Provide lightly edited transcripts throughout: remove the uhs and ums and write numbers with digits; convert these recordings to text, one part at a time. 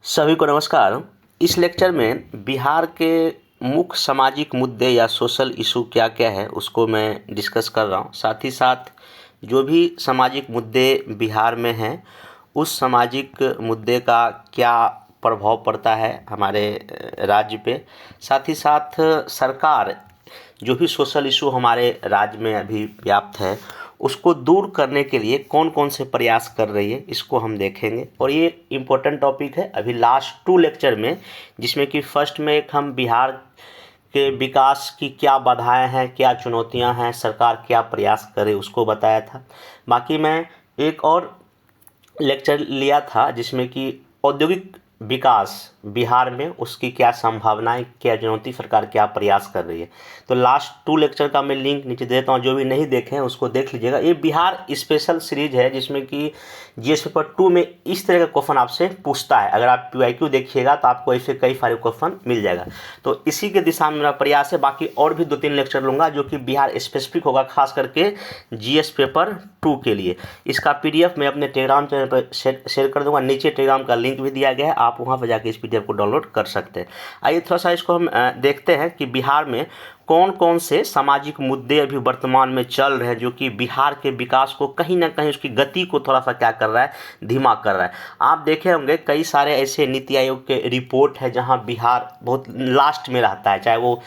सभी को नमस्कार। इस लेक्चर में बिहार के मुख्य सामाजिक मुद्दे या सोशल इशू क्या क्या है उसको मैं डिस्कस कर रहा हूँ। साथ ही साथ जो भी सामाजिक मुद्दे बिहार में हैं उस सामाजिक मुद्दे का क्या प्रभाव पड़ता है हमारे राज्य पे। साथ ही साथ सरकार जो भी सोशल इशू हमारे राज्य में अभी व्याप्त है उसको दूर करने के लिए कौन कौन से प्रयास कर रही है इसको हम देखेंगे। और ये इम्पोर्टेंट टॉपिक है अभी लास्ट 2 लेक्चर में, जिसमें कि फर्स्ट में एक हम बिहार के विकास की क्या बाधाएं हैं, क्या चुनौतियां हैं, सरकार क्या प्रयास करे उसको बताया था। बाकी मैं एक और लेक्चर लिया था जिसमें कि औद्योगिक विकास बिहार में उसकी क्या संभावनाएं, क्या चुनौती, सरकार क्या प्रयास कर रही है। तो लास्ट 2 लेक्चर का मैं लिंक नीचे दे देता हूँ, जो भी नहीं देखे हैं उसको देख लीजिएगा। ये बिहार स्पेशल सीरीज है जिसमें कि जीएस पेपर 2 में इस तरह का क्वेश्चन आपसे पूछता है। अगर आप PYQ देखिएगा तो आपको ऐसे कई सारे क्वेश्चन मिल जाएगा। तो इसी के दिशा में मेरा प्रयास है। बाकी और भी 2-3 लेक्चर लूँगा जो कि बिहार स्पेसिफिक होगा, खास करके जीएस पेपर 2 के लिए। इसका PDF मैं अपने टेलीग्राम चैनल पर शेयर कर दूंगा। नीचे टेलीग्राम का लिंक भी दिया गया है, आप वहां पर जाकर इस PDF को डाउनलोड कर सकते हैं। आइए थोड़ा सा इसको हम देखते हैं कि बिहार में कौन कौन से सामाजिक मुद्दे अभी वर्तमान में चल रहे हैं जो कि बिहार के विकास को कहीं ना कहीं उसकी गति को थोड़ा सा क्या कर रहा है, धीमा कर रहा है। आप देखे होंगे कई सारे ऐसे नीति आयोग के रिपोर्ट है जहां बिहार बहुत लास्ट में रहता है, चाहे वो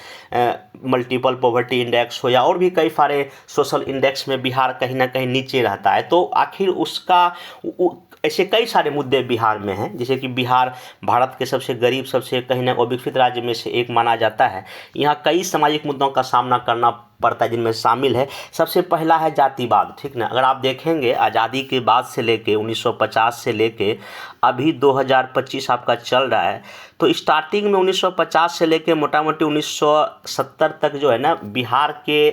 मल्टीपल पॉवर्टी इंडेक्स हो या और भी कई सारे सोशल इंडेक्स में बिहार कहीं ना कहीं नीचे रहता है। तो आखिर उसका ऐसे कई सारे मुद्दे बिहार में हैं, जैसे कि बिहार भारत के सबसे गरीब, सबसे कहीं ना अविकसित राज्य में से एक माना जाता है। यहाँ कई सामाजिक मुद्दों का सामना करना पड़ता है जिनमें शामिल है सबसे पहला है जातिवाद। ठीक ना, अगर आप देखेंगे आज़ादी के बाद से लेके 1950 से लेके अभी 2025 आपका चल रहा है, तो स्टार्टिंग में 1950 से लेके मोटा मोटी 1970 तक जो है ना बिहार के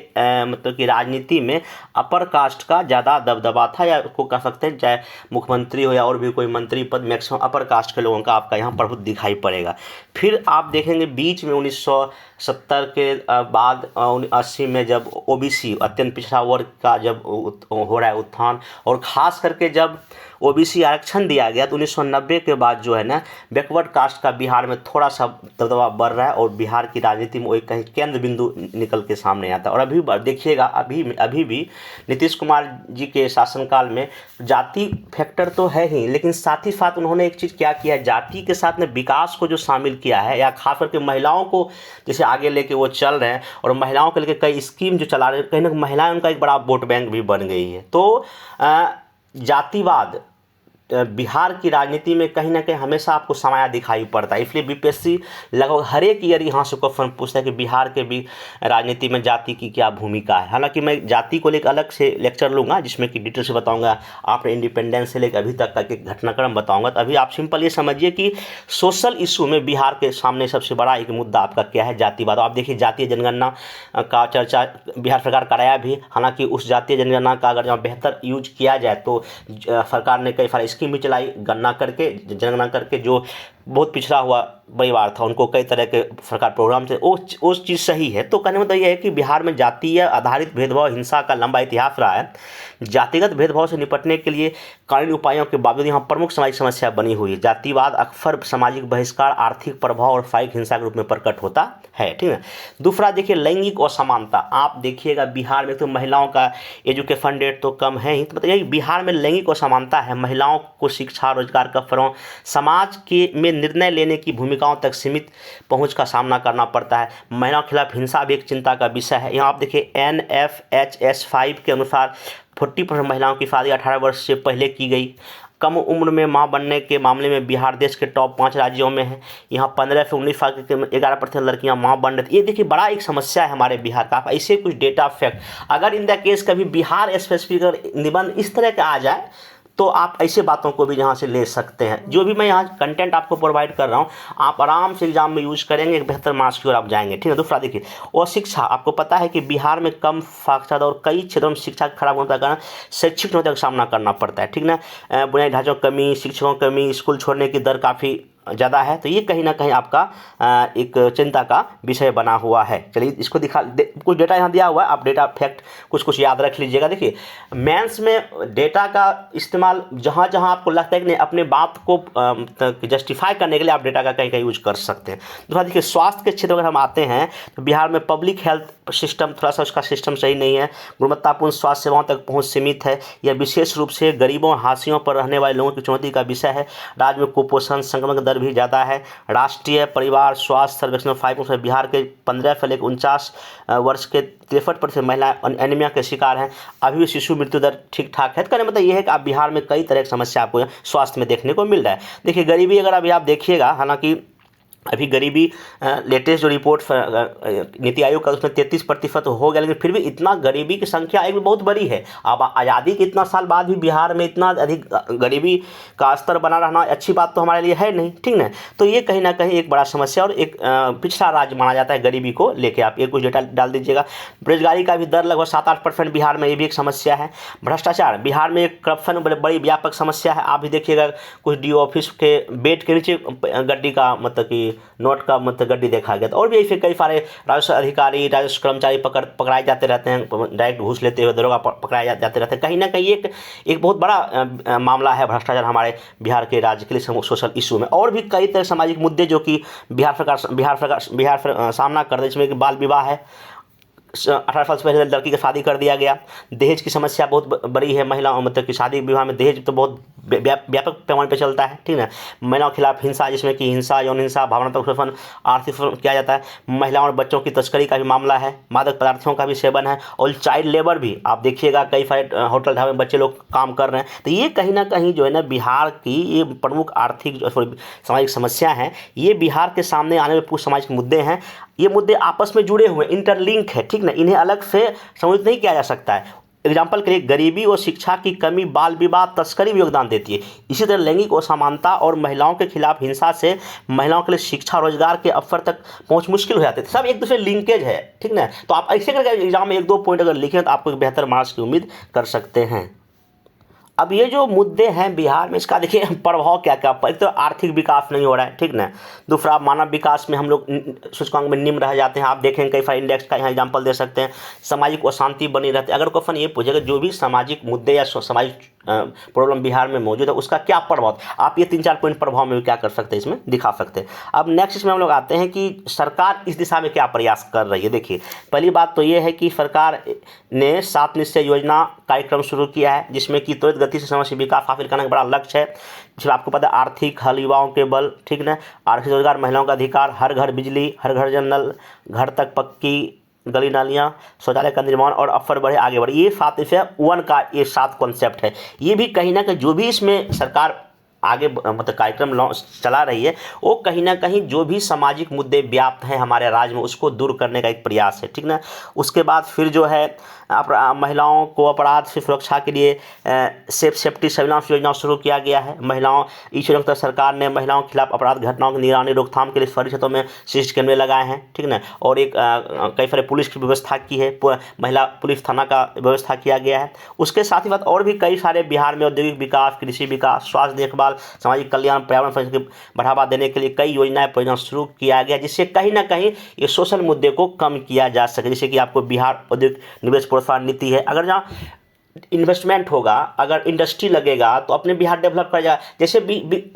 मतलब कि राजनीति में अपर कास्ट का ज़्यादा दबदबा था, या उसको कह सकते हैं चाहे मुख्यमंत्री हो या और भी कोई मंत्री पद, मैक्सिमम अपर कास्ट के लोगों का आपका यहाँ प्रभुत्व दिखाई पड़ेगा। फिर आप देखेंगे बीच में 1970 के बाद 80 में जब OBC अत्यंत पिछड़ा वर्ग का जब हो रहा है उत्थान, और ख़ास करके जब OBC आरक्षण दिया गया तो 1990 के बाद जो है ना बैकवर्ड कास्ट का बिहार में थोड़ा सा दबदबा बढ़ रहा है और बिहार की राजनीति में वो एक कहीं केंद्र बिंदु निकल के सामने आता है। और अभी देखिएगा अभी भी नीतीश कुमार जी के शासनकाल में जाति फैक्टर तो है ही, लेकिन साथ ही साथ उन्होंने एक चीज़ क्या किया है, जाति के साथ में विकास को जो शामिल किया है, या खास करके महिलाओं को जैसे आगे लेके वो चल रहे हैं और महिलाओं के लिए कई स्कीम जो चला रहे हैं, कहीं ना कहीं महिलाएं उनका एक बड़ा वोट बैंक भी बन गई है। तो जातिवाद बिहार की राजनीति में कहीं ना कहीं हमेशा आपको समाया दिखाई पड़ता है। इसलिए BPSC लगभग हर एक ईयर यहाँ से क्वेश्चन पूछता है कि बिहार के भी राजनीति में जाति की क्या भूमिका है। हालांकि मैं जाति को लेकर अलग से लेक्चर लूँगा जिसमें कि डिटेल से बताऊँगा, आफ्टर इंडिपेंडेंस से लेकर अभी तक का एक घटनाक्रम बताऊँगा। तो अभी आप सिंपल ये समझिए कि सोशल इशू में बिहार के सामने सबसे बड़ा एक मुद्दा आपका क्या है, जातिवाद। आप देखिए जातीय जनगणना का चर्चा बिहार सरकार कराया भी, हालांकि उस जातीय जनगणना का अगर यहाँ बेहतर यूज किया जाए तो सरकार ने कई सारे स्कीम भी चलाई, गणना करके जनगणना करके जो बहुत पिछड़ा हुआ परिवार था उनको कई तरह के सरकार प्रोग्राम से वो चीज़ सही है। तो कहने मतलब यह है कि बिहार में जातीय आधारित भेदभाव हिंसा का लंबा इतिहास रहा है। जातिगत भेदभाव से निपटने के लिए कानूनी उपायों के बावजूद यहाँ प्रमुख सामाजिक समस्या बनी हुई है। जातिवाद अक्सर सामाजिक बहिष्कार, आर्थिक प्रभाव और शारीरिक हिंसा के रूप में प्रकट होता है। ठीक है। दूसरा देखिए लैंगिक असमानता। आप देखिएगा बिहार में तो महिलाओं का एजुकेशन रेट तो कम है ही, तो मतलब बिहार में लैंगिक असमानता है। महिलाओं को शिक्षा, रोजगार का फरों, समाज के में निर्णय लेने की भूमिकाओं तक सीमित पहुंच का सामना करना पड़ता है। महिलाओं के खिलाफ हिंसा भी एक चिंता का विषय है। यहाँ आप देखिए NFHS 5 के अनुसार 40% महिलाओं की शादी 18 वर्ष से पहले की गई। कम उम्र में मां बनने के मामले में बिहार देश के टॉप 5 राज्यों में है। यहाँ 15 से 19 साल के 11% लड़कियां मां बन रही थी। ये देखिए बड़ा एक समस्या है हमारे बिहार का। ऐसे कुछ डेटा फैक्ट अगर इन द केस कभी बिहार स्पेसिफिक निबंध इस तरह का आ जाए तो आप ऐसे बातों को भी यहाँ से ले सकते हैं। जो भी मैं यहाँ कंटेंट आपको प्रोवाइड कर रहा हूँ आप आराम से एग्जाम में यूज करेंगे, एक बेहतर मार्क्स की ओर आप जाएंगे। ठीक है। दूसरा देखिए और शिक्षा। आपको पता है कि बिहार में कम साक्षरता और कई क्षेत्रों में शिक्षा खराब होने के कारण शैक्षिक चुनौतियों का सामना करना पड़ता है। ठीक ना, बुनियादी ढांचों की कमी, शिक्षकों की कमी, स्कूल छोड़ने की दर काफ़ी ज़्यादा है, तो ये कहीं ना कहीं आपका एक चिंता का विषय बना हुआ है। चलिए इसको कुछ डेटा यहाँ दिया हुआ है, आप डेटा फैक्ट कुछ याद रख लीजिएगा। देखिए मेंस में डेटा का इस्तेमाल जहाँ जहाँ आपको लगता है कि नहीं अपने बात को जस्टिफाई करने के लिए आप डेटा का कहीं यूज कर सकते हैं। दूसरा देखिए स्वास्थ्य के क्षेत्र में अगर हम आते हैं तो बिहार में पब्लिक हेल्थ सिस्टम थोड़ा सा उसका सिस्टम सही नहीं है, गुणवत्तापूर्ण स्वास्थ्य सेवाओं तक पहुँच सीमित है। यह विशेष रूप से गरीबों और हाशियों पर रहने वाले लोगों की चुनौती का विषय है। राज्य में कुपोषण संक्रमण का दर भी ज़्यादा है। राष्ट्रीय परिवार स्वास्थ्य सर्वेक्षण 5 में बिहार के 15 से लेकर 49 वर्ष के 63% महिलाएं एनीमिया के शिकार हैं। अभी भी शिशु मृत्यु दर ठीक ठाक है। तो कहने मतलब ये है कि आप बिहार में कई तरह की समस्या आपको स्वास्थ्य में देखने को मिल रहा है। देखिए गरीबी अगर अभी आप देखिएगा, हालांकि अभी गरीबी लेटेस्ट जो रिपोर्ट नीति आयोग का उसमें 33% हो गया, लेकिन फिर भी इतना गरीबी की संख्या एक बहुत बड़ी है। अब आज़ादी के इतना साल बाद भी बिहार में इतना अधिक गरीबी का स्तर बना रहना अच्छी बात तो हमारे लिए है नहीं, ठीक ना। तो ये कहीं ना कहीं एक बड़ा समस्या और एक पिछड़ा राज्य माना जाता है गरीबी को लेकर। आप ये कुछ डेटा डाल दीजिएगा। बेरोजगारी का भी दर लगभग 7-8% बिहार में, ये भी एक समस्या है। भ्रष्टाचार बिहार में एक करप्शन बड़ी व्यापक समस्या है। आप भी देखिएगा कुछ डी ऑफिस के बेड के नीचे गड्डी का मतलब कि नोट का मतलब गड्डी देखा गया। और भी ऐसे कई सारे राजस्व अधिकारी राजस्व कर्मचारी पकड़ाए जाते रहते हैं, डायरेक्ट घूस लेते हुए दरोगा पकड़ाए जाते रहते हैं। कहीं ना कहीं एक बहुत बड़ा मामला है भ्रष्टाचार हमारे बिहार के राज्य के लिए सोशल इशू में। और भी कई तरह सामाजिक मुद्दे जो कि बिहार सामना कर रहे हैं, जिसमें बाल विवाह है, 18 साल से पहले लड़की की शादी कर दिया गया। दहेज की समस्या बहुत बड़ी है। महिलाओं मतलब कि शादी विवाह में दहेज तो बहुत व्यापक पैमाने पे चलता है, ठीक है। महिलाओं के खिलाफ हिंसा, जिसमें कि हिंसा, यौन हिंसा, भावनात्मक शोषण, आर्थिक शोषण किया जाता है। महिलाओं और बच्चों की तस्करी का भी मामला है। मादक पदार्थों का भी सेवन है और चाइल्ड लेबर भी आप देखिएगा, कई सारे होटल ढाबे में बच्चे लोग काम कर रहे हैं। तो ये कहीं ना कहीं जो है ना बिहार की ये प्रमुख आर्थिक सामाजिक समस्या है। ये बिहार के सामने आने वाले कुछ सामाजिक मुद्दे हैं। ये मुद्दे आपस में जुड़े हुए इंटरलिंक है, ठीक ना। इन्हें अलग से समझ नहीं किया जा सकता है। एग्जाम्पल के लिए गरीबी और शिक्षा की कमी, बाल विवाह, तस्करी भी योगदान देती है। इसी तरह लैंगिक असमानता और महिलाओं के खिलाफ हिंसा से महिलाओं के लिए शिक्षा रोजगार के अवसर तक पहुंच मुश्किल हो जाती है। सब एक दूसरे लिंकेज है, ठीक ना। तो आप ऐसे करके एग्जाम में 1-2 पॉइंट अगर लिखें तो आपको एक बेहतर मार्क्स की उम्मीद कर सकते हैं। अब ये जो मुद्दे हैं बिहार में, इसका देखिए प्रभाव क्या क्या। एक तो आर्थिक विकास नहीं हो रहा है, ठीक ना। दूसरा मानव विकास में हम लोग सूचकांक में निम्न रह जाते हैं। आप देखें कई सारे इंडेक्स का यहाँ एग्जांपल दे सकते हैं। सामाजिक अशांति बनी रहती है। अगर क्वेश्चन ये पूछेगा जो भी सामाजिक मुद्दे या सामाजिक प्रॉब्लम बिहार में मौजूद है उसका क्या प्रभाव, आप ये 3-4 पॉइंट प्रभाव में क्या कर सकते हैं, इसमें दिखा सकते हैं। अब नेक्स्ट इसमें हम लोग आते हैं कि सरकार इस दिशा में क्या प्रयास कर रही है। देखिए पहली बात तो ये है कि सरकार ने 7 निश्चय योजना कार्यक्रम शुरू किया है, जिसमें कि त्वरित गति से समष्टि विकास हासिल करने का बड़ा लक्ष्य है। जिसमें आपको पता है आर्थिक हल युवाओं के बल, ठीक ना, आर्थिक रोजगार, महिलाओं का अधिकार, हर घर बिजली, हर घर जल नल, घर तक पक्की गली नालियाँ, शौचालय का निर्माण और अवसर बढ़े, आगे बढ़े। ये 7 विषय 1 का ये 7 कॉन्सेप्ट है। ये भी कहीं ना कहीं जो भी इसमें सरकार आगे मतलब कार्यक्रम चला रही है वो कहीं ना कहीं जो भी सामाजिक मुद्दे व्याप्त हैं हमारे राज्य में उसको दूर करने का एक प्रयास है, ठीक ना। उसके बाद फिर जो है महिलाओं को अपराध से सुरक्षा के लिए सेफ्टी सर्विलांस योजना शुरू किया गया है। महिलाओं इस योजना तक सरकार ने महिलाओं के खिलाफ अपराध घटनाओं की निगरानी रोकथाम के लिए शहरी क्षेत्रों में CCTV कैमरे लगाए हैं, ठीक ना। और एक कई सारे पुलिस की व्यवस्था की है, महिला पुलिस थाना का व्यवस्था किया गया है। उसके साथ ही और भी कई सारे बिहार में औद्योगिक विकास, कृषि विकास, स्वास्थ्य देखभाल, सामाजिक कल्याण, पर्यावरण को बढ़ावा देने के लिए कई योजनाएं परियोजना शुरू किया गया, जिससे कहीं ना कहीं ये सोशल मुद्दे को कम किया जा सके। जैसे कि आपको बिहार औद्योगिक निवेश प्रोत्साहन नीति है। अगर जहाँ इन्वेस्टमेंट होगा, अगर इंडस्ट्री लगेगा तो अपने बिहार डेवलप कर जाएगा। जैसे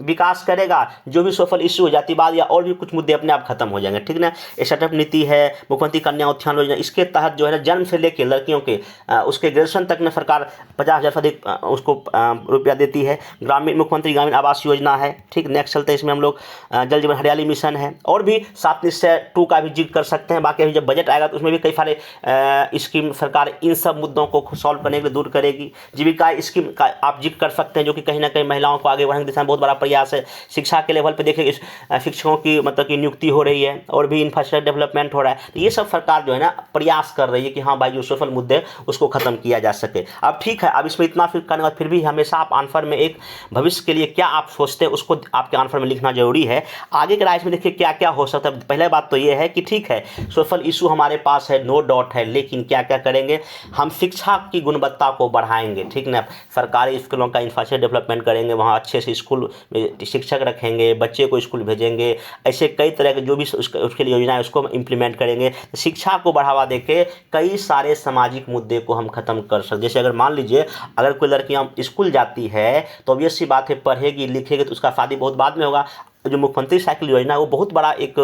विकास करेगा, जो भी सोशल इशू, जातिवाद या और भी कुछ मुद्दे अपने आप खत्म हो जाएंगे, ठीक ना। स्टार्टअप नीति है, मुख्यमंत्री कन्या उत्थान योजना, इसके तहत जो है ना जन्म से लेकर लड़कियों के उसके ग्रेजुएशन तक में सरकार 50,000 से अधिक उसको रुपया देती है। मुख्यमंत्री ग्रामीण आवास योजना है, ठीक। नेक्स्ट चलते हैं, इसमें हम लोग जल जीवन हरियाली मिशन है और भी 7 निश्चय 2 का भी जिक्र कर सकते हैं। बाकी अभी जब बजट आएगा तो उसमें भी कई सारे स्कीम सरकार इन सब मुद्दों को सॉल्व करने के लिए दूर करेगी। जीविका स्कीम का आप जिक्र कर सकते हैं, जो कि कहीं ना कहीं महिलाओं को आगे बढ़ने की दिशा में बहुत बड़ा प्रयास है। शिक्षा के लेवल पे देखिए शिक्षकों की मतलब की नियुक्ति हो रही है और भी इंफ्रास्ट्रक्चर डेवलपमेंट हो रहा है। तो ये सब सरकार जो है ना प्रयास कर रही है कि हाँ भाई जो सोशल मुद्दे उसको खत्म किया जा सके। अब ठीक है, अब इसमें इतना फिर करने के बाद फिर भी हमेशा आप आंसर में एक भविष्य के लिए क्या आप सोचते हैं उसको आपके आंसर में लिखना जरूरी है। आगे के राइज में देखिए क्या क्या हो सकता है। पहले बात तो ये है कि ठीक है सोशल इशू हमारे पास है, नो डाउट है, लेकिन क्या क्या करेंगे हम शिक्षा की गुणवत्ता को बढ़ाएंगे, ठीक ना। सरकारी स्कूलों का इंफ्रास्ट्रक्चर डेवलपमेंट करेंगे, वहाँ अच्छे से स्कूल में शिक्षक रखेंगे, बच्चे को स्कूल भेजेंगे, ऐसे कई तरह के जो भी उसके लिए योजना है उसको हम इम्प्लीमेंट करेंगे। शिक्षा को बढ़ावा देके कई सारे सामाजिक मुद्दे को हम खत्म कर सकते। जैसे अगर मान लीजिए अगर कोई लड़कियां स्कूल जाती है तो ऑब्वियस सी बात है पढ़ेगी लिखेगी तो उसका शादी बहुत बाद में होगा। जो मुख्यमंत्री साइकिल योजना है वो बहुत बड़ा एक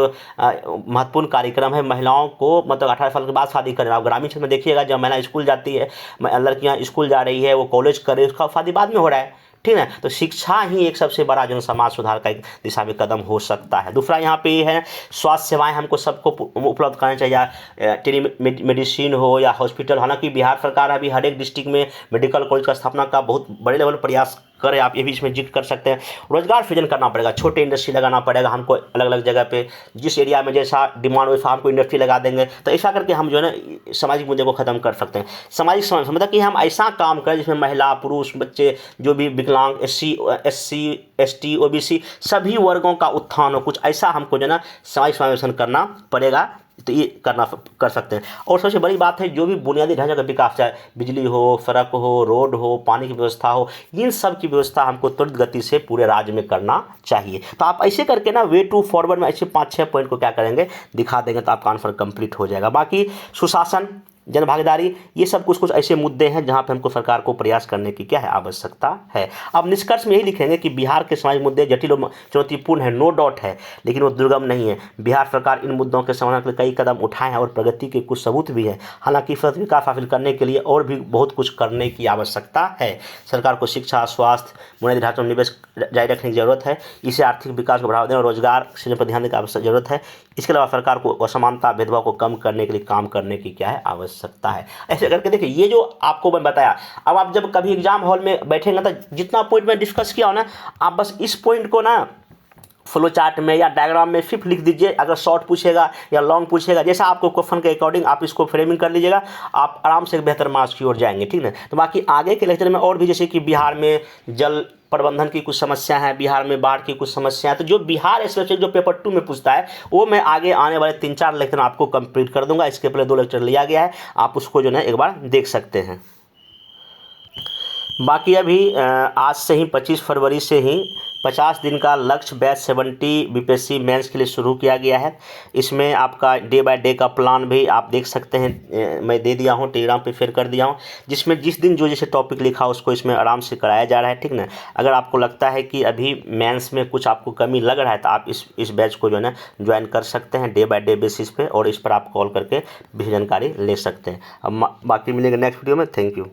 महत्वपूर्ण कार्यक्रम है। महिलाओं को मतलब 18 साल के बाद शादी करना। आप ग्रामीण क्षेत्र में देखिएगा जब महिला स्कूल जाती है, लड़कियां स्कूल जा रही है, वो कॉलेज कर रही है, उसका शादी बाद में हो रहा है, ठीक है। तो शिक्षा ही एक सबसे बड़ा जो समाज सुधार का एक दिशा में कदम हो सकता है। दूसरा यहाँ पे ये है स्वास्थ्य सेवाएं हमको सबको उपलब्ध करनी चाहिए, टेली मेडिसिन हो या हॉस्पिटल। हालांकि बिहार सरकार अभी हर एक डिस्ट्रिक्ट में मेडिकल कॉलेज का स्थापना का बहुत बड़े लेवल प्रयास करें, आप ये भी इसमें जिक्र कर सकते हैं। रोजगार सृजन करना पड़ेगा, छोटे इंडस्ट्री लगाना पड़ेगा हमको अलग अलग जगह पे, जिस एरिया में जैसा डिमांड वैसा हमको इंडस्ट्री लगा देंगे। तो ऐसा करके हम जो है ना सामाजिक मुद्दे को खत्म कर सकते हैं। सामाजिक समस्या मतलब कि हम ऐसा काम करें जिसमें महिला पुरुष बच्चे जो भी विकलांग SC ST OBC सभी वर्गों का उत्थान हो। कुछ ऐसा हमको जो है ना सामाजिक समावेशन करना पड़ेगा, तो ये कर सकते हैं। और सबसे बड़ी बात है जो भी बुनियादी ढांचे का विकास, चाहे बिजली हो, सड़क हो, रोड हो, पानी की व्यवस्था हो, इन सब की व्यवस्था हमको त्वरित गति से पूरे राज्य में करना चाहिए। तो आप ऐसे करके ना वे टू फॉरवर्ड में ऐसे 5-6 पॉइंट को क्या करेंगे दिखा देंगे तो आपका आंसर कंप्लीट हो जाएगा। बाकी सुशासन, जन भागीदारी, ये सब कुछ ऐसे मुद्दे हैं जहां पे हमको सरकार को प्रयास करने की क्या है आवश्यकता है। अब निष्कर्ष में यही लिखेंगे कि बिहार के सामाजिक मुद्दे जटिल और चुनौतीपूर्ण है, नो डाउट है, लेकिन वो दुर्गम नहीं है। बिहार सरकार इन मुद्दों के समाधान के लिए कई कदम उठाए हैं और प्रगति के कुछ सबूत भी हैं। हालांकि सतत विकास हासिल करने के लिए और भी बहुत कुछ करने की आवश्यकता है। सरकार को शिक्षा, स्वास्थ्य, बुनियादी ढांचे में निवेश जारी रखने की जरूरत है। इसे आर्थिक विकास को बढ़ावा देने और रोजगार सृजन पर ध्यान देने की आवश्यक जरूरत है। इसके अलावा सरकार को असमानता भेदभाव को कम करने के लिए काम करने की क्या है आवश्यकता है। ऐसे करके देखिए ये जो आपको मैं बताया, अब आप जब कभी एग्जाम हॉल में बैठेंगे तो जितना पॉइंट मैं डिस्कस किया हो ना, आप बस इस पॉइंट को ना फ्लो चार्ट में या डायग्राम में सिर्फ लिख दीजिए। अगर शॉर्ट पूछेगा या लॉन्ग पूछेगा, जैसा आपको क्वेश्चन के अकॉर्डिंग आप इसको फ्रेमिंग कर लीजिएगा, आप आराम से बेहतर मार्क्स की ओर जाएंगे, ठीक है। तो बाकी आगे के लेक्चर में और भी, जैसे कि बिहार में जल प्रबंधन की कुछ समस्या है, बिहार में बाढ़ की कुछ समस्या है, तो जो बिहार स्पेशल जो पेपर 2 में पूछता है वो मैं आगे आने वाले 3-4 लेक्चर आपको कंप्लीट कर दूंगा। इसके पहले 2 लेक्चर लिया गया है, आप उसको जो है एक बार देख सकते हैं। बाकी अभी आज से ही 25 फरवरी से ही 50 दिन का लक्ष्य बैच 70 BPSC मेंस के लिए शुरू किया गया है। इसमें आपका डे बाय डे का प्लान भी आप देख सकते हैं, मैं दे दिया हूँ, टेलीग्राम पे शेयर कर दिया हूँ, जिसमें जिस दिन जो जैसे टॉपिक लिखा उसको इसमें आराम से कराया जा रहा है, ठीक ना। अगर आपको लगता है कि अभी मेंस में कुछ आपको कमी लग रहा है तो आप इस बैच को जो है ना ज्वाइन कर सकते हैं डे बाय डे बेसिस पे, और इस पर आप कॉल करके भी जानकारी ले सकते हैं। अब बाकी मिलेंगे नेक्स्ट वीडियो में। Thank you.